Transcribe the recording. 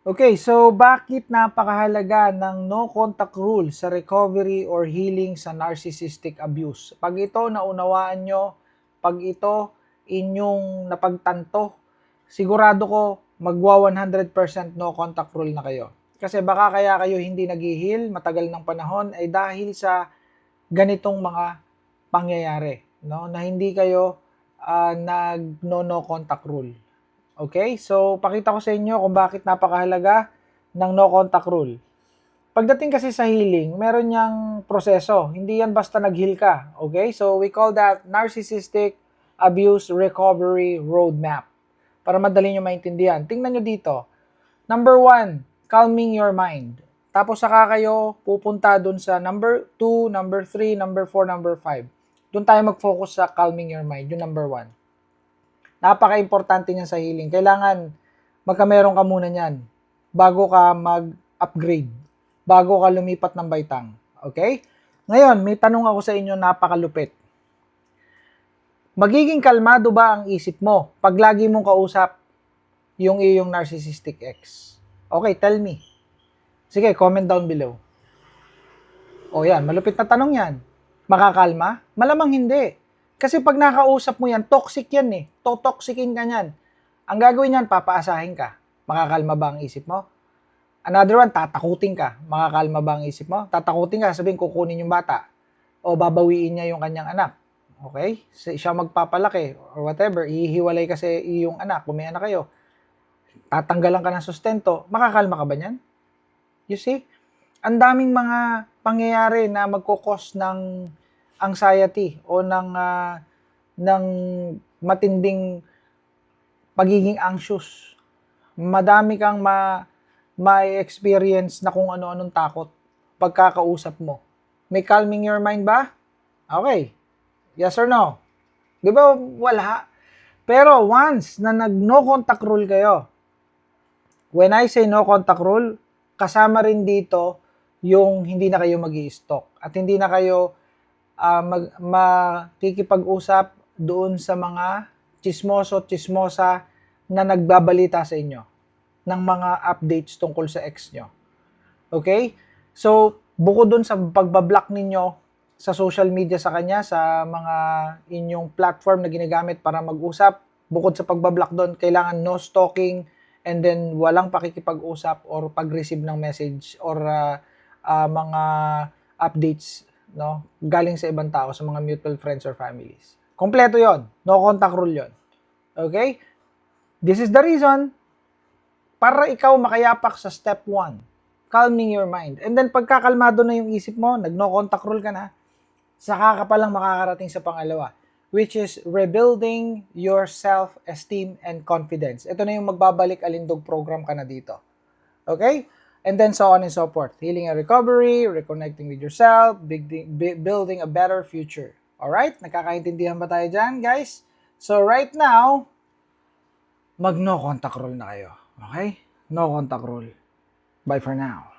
Okay, so bakit napakahalaga ng no contact rule sa recovery or healing sa narcissistic abuse? Pag ito naunawaan nyo, pag ito inyong napagtanto, sigurado ko magwa 100% no contact rule na kayo. Kasi baka kaya kayo hindi nag-heal matagal ng panahon ay dahil sa ganitong mga pangyayari, no? Na hindi kayo nag no contact rule. Okay? So, pakita ko sa inyo kung bakit napakahalaga ng no contact rule. Pagdating kasi sa healing, meron niyang proseso. Hindi yan basta nag-heal ka. Okay? So, we call that Narcissistic Abuse Recovery Roadmap. Para madali nyo maintindihan. Tingnan nyo dito. Number 1, calming your mind. Tapos saka kayo pupunta dun sa number 2, number 3, number 4, number 5. Doon tayo mag-focus sa calming your mind, yung number 1. Napaka-importante niyan sa healing. Kailangan magkameron ka muna niyan bago ka mag-upgrade, bago ka lumipat ng baitang. Okay? Ngayon, may tanong ako sa inyo napakalupit. Magiging kalmado ba ang isip mo pag lagi mong kausap yung iyong narcissistic ex? Okay, tell me. Sige, comment down below. O yan, malupit na tanong yan. Makakalma? Malamang hindi. Kasi pag nakausap mo yan, toxic yan eh. Totoxikin ka yan. Ang gagawin yan, papaasahin ka. Makakalma ba ang isip mo? Another one, tatakutin ka. Makakalma ba ang isip mo? Tatakutin ka, sabihin kukunin yung bata. O babawiin niya yung kanyang anak. Okay? Siya magpapalaki or whatever. Ihiwalay kasi yung anak. Kung may anak kayo. Tatanggalan ka ng sustento. Makakalma ka ba niyan? You see? Ang daming mga pangyayari na magkukos ng anxiety o ng matinding pagiging anxious. Madami kang ma-experience na kung ano-anong takot pagkakausap mo. May calming your mind ba? Okay. Yes or no? Di ba wala? Pero once na nag-no contact rule kayo, when I say no contact rule, kasama rin dito yung hindi na kayo mag-i-stalk at hindi na kayo makikipag-usap doon sa mga chismoso-chismosa na nagbabalita sa inyo ng mga updates tungkol sa ex nyo. Okay? So, bukod doon sa pagbablock ninyo sa social media sa kanya, sa mga inyong platform na ginagamit para mag-usap, bukod sa pagbablock doon, kailangan no stalking and then walang pakikipag-usap or pag-receive ng message or mga updates, no, galing sa ibang tao, sa mga mutual friends or families. Kompleto yon, no contact rule yon. Okay? This is the reason para ikaw makayapak sa step 1, calming your mind. And then pagkakalmado na yung isip mo, nag-no contact rule ka na, saka ka palang makakarating sa pangalawa, which is rebuilding your self-esteem and confidence. Ito na yung magbabalik alindog program ka na dito. Okay? And then so on and so forth. Healing and recovery, reconnecting with yourself, building a better future. Alright? Nakakaintindihan ba tayo dyan, guys? So right now, mag-no contact rule na kayo. Okay? No contact rule. Bye for now.